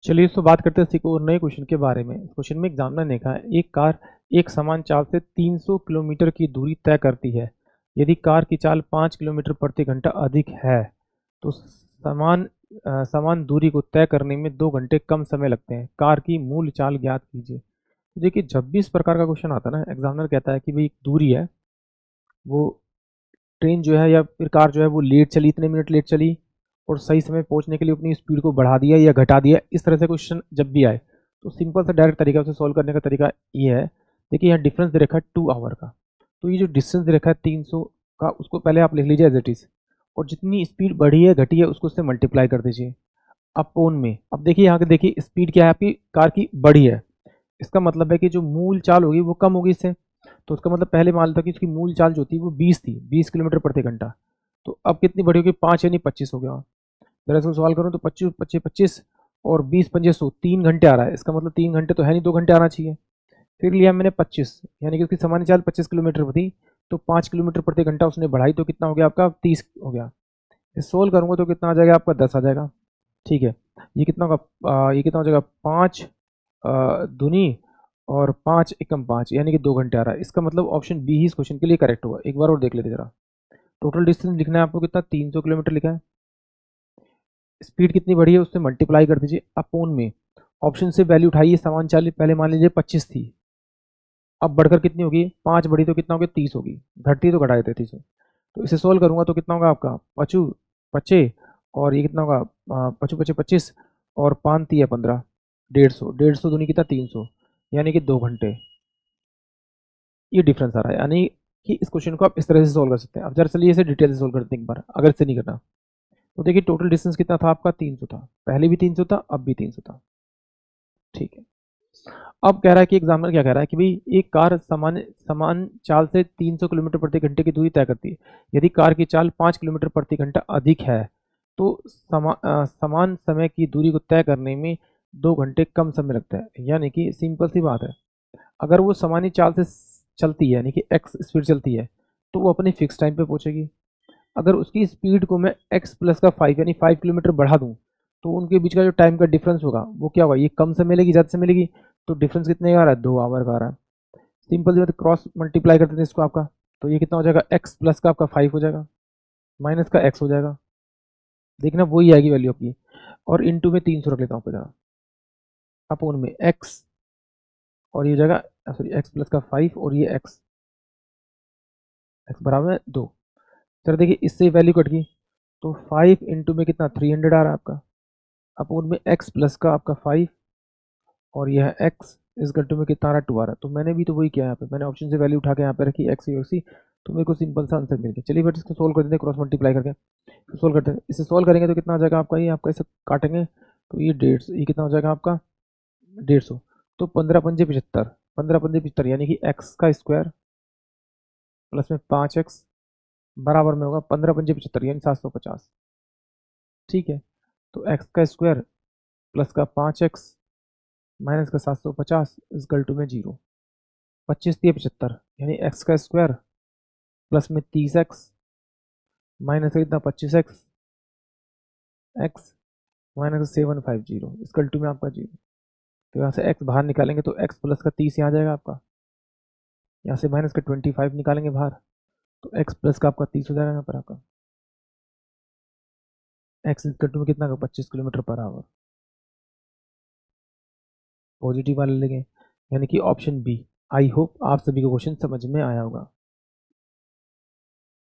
चलिए तो बात करते हैं सीखो और नए क्वेश्चन के बारे में। क्वेश्चन में एग्जामिनर ने कहा एक कार एक समान चाल से 300 किलोमीटर की दूरी तय करती है। यदि कार की चाल 5 किलोमीटर प्रति घंटा अधिक है तो समान दूरी को तय करने में 2 घंटे कम समय लगते हैं। कार की मूल चाल ज्ञात कीजिए। तो देखिए, जब भी इस प्रकार का क्वेश्चन आता है ना, एग्जामिनर कहता है कि भाई एक दूरी है, वो ट्रेन जो है या फिर कार जो है वो लेट चली, इतने मिनट लेट चली और सही समय पहुंचने के लिए अपनी स्पीड को बढ़ा दिया या घटा दिया। इस तरह से क्वेश्चन जब भी आए तो सिंपल सा डायरेक्ट तरीका उसे सॉल्व करने का तरीका ये है। देखिए, यहाँ डिफरेंस दे रखा है 2 आवर का, तो ये जो डिस्टेंस दे रखा है 300 का, उसको पहले आप लिख लीजिए एज इट इज, और जितनी स्पीड बढ़ी है घटी है उसको उससे मल्टीप्लाई कर दीजिए अपोन में। अब देखिए यहाँ के, देखिए स्पीड क्या है आपकी कार की, बढ़ी है, इसका मतलब है कि जो मूल चाल होगी वो कम होगी इससे। तो उसका मतलब पहले मान लो कि उसकी मूल चाल जो थी वो 20 थी, 20 किलोमीटर प्रति घंटा। तो अब कितनी बढ़ी होगी, 5 यानी 25 हो गया। जरा इसको सवाल करूँ तो 25 25 25 और 20 पंजे 100, 3 घंटे आ रहा है। इसका मतलब 3 घंटे तो है नहीं, 2 घंटे आना चाहिए। फिर लिया मैंने 25, यानी कि उसकी सामान्य चाल 25 किलोमीटर थी, तो 5 किलोमीटर प्रति घंटा उसने बढ़ाई, तो कितना हो गया आपका, 30 हो गया। सोल्व करूंगा तो कितना आ जाएगा आपका, 10 आ जाएगा। ठीक है, ये कितना होगा, ये कितना हो जाएगा, 5 दूनी और 5 एकम 5, यानी कि 2 घंटे आ रहा है। इसका मतलब ऑप्शन बी ही इस क्वेश्चन के लिए करेक्ट होगा। एक बार और देख लेते जरा। टोटल डिस्टेंस लिखना है आपको, कितना, 300 किलोमीटर लिखा है। स्पीड कितनी बढ़ी है उससे मल्टीप्लाई कर दीजिए अपोन में। ऑप्शन से वैल्यू उठाइए, समान चाल पहले मान लीजिए 25 थी, अब बढ़कर कितनी होगी, 5 बढ़ी तो कितना होगी, 30 होगी। घटती तो घटा देते 30। तो इसे सोल्व करूंगा तो कितना होगा आपका, पचू पचे, और ये कितना होगा, पचू पचे 25 और 5 है 15, 150, 150 दूनी कितना, 300, यानी कि 2 घंटे। ये डिफरेंस आ रहा है, यानी कि इस क्वेश्चन को आप इस तरह से सोल्व कर सकते हैं। अब जरा चलिए इसे डिटेल से सोल्व करते हैं एक बार, अगर इसे नहीं करना। तो देखिए, टोटल डिस्टेंस कितना था आपका, 300 था, पहले भी 300 था, अब भी 300 था। ठीक है, अब कह रहा है कि एग्जामिनर क्या कह रहा है कि भाई एक कार समान समान चाल से 300 किलोमीटर प्रति घंटे की दूरी तय करती है। यदि कार की चाल 5 किलोमीटर प्रति घंटा अधिक है तो समान समय की दूरी को तय करने में 2 घंटे कम समय लगता है। यानी कि सिंपल सी बात है, अगर वो सामान्य चाल से चलती है, यानी कि एक्स स्पीड चलती है, तो वो अपने फिक्स टाइम पे पहुंचेगी। अगर उसकी स्पीड को मैं एक्स प्लस का 5 यानी 5 किलोमीटर बढ़ा दूं, तो उनके बीच का जो टाइम का डिफरेंस होगा वो क्या होगा, ये कम से मिलेगी, ज़्यादा से मिलेगी। तो डिफरेंस कितने का आ रहा है, 2 आवर का आ रहा है। सिंपल जो क्रॉस मल्टीप्लाई कर देते हैं इसको आपका, तो ये कितना हो जाएगा, एक्स प्लस का आपका 5 हो जाएगा, माइनस का एक्स हो जाएगा। देखना वही आएगी वैल्यू आपकी। और इंटू में 300 रख लेता हूँ जरा, अपोन में एक्स, और ये हो जाएगा, सॉरी, एक्स प्लस का 5 और ये एक्स, एक्स बराबर है 2। चलो देखिए, इससे वैल्यू कट गई, तो 5 इंटू में कितना, 300 आ रहा है आपका, अपोन में एक्स प्लस का आपका 5, और यह एक्स इस घंटे में कितना आ रहा है, 2 आ रहा है। तो मैंने भी तो वही किया, यहाँ पे मैंने ऑप्शन से वैल्यू उठा के यहाँ पे रखी एक्स सी, तो मेरे को सिंपल सा आंसर मिल गया। चलिए फिर इसको सोल्व कर देते हैं, क्रॉस मल्टीप्लाई करके सोल्व करते हैं। इसे सोल्व करेंगे तो कितना आ जाएगा आपका, ये आपका इसे काटेंगे तो ये 150, ये कितना हो जाएगा आपका, 150। तो 15 पंजे 75, 15 पंजे 75, यानी कि एक्स का स्क्वायर प्लस में 5 एक्स बराबर में होगा 15 पंजे 75, यानी 750। ठीक है, तो एक्स का स्क्वायर प्लस का 5 एक्स माइनस का 750 इस गल्टू में 0। 25 × 75, यानी एक्स का स्क्वायर प्लस में 30 एक्स माइनस का कितना, 25 X, X minus 750 equal to में आपका 0। तो यहाँ से एक्स बाहर निकालेंगे तो एक्स प्लस का 30 यहाँ आ जाएगा आपका, यहाँ से माइनस का 25 निकालेंगे बाहर, तो एक्स प्लस का आपका 30 हो जाएगा यहाँ पर आपका। एक्स इसकल टू में कितना का, 25 किलोमीटर पर आवर, पॉजिटिव वाले लेंगे, यानी कि ऑप्शन बी। आई होप आप सभी को क्वेश्चन समझ में आया होगा।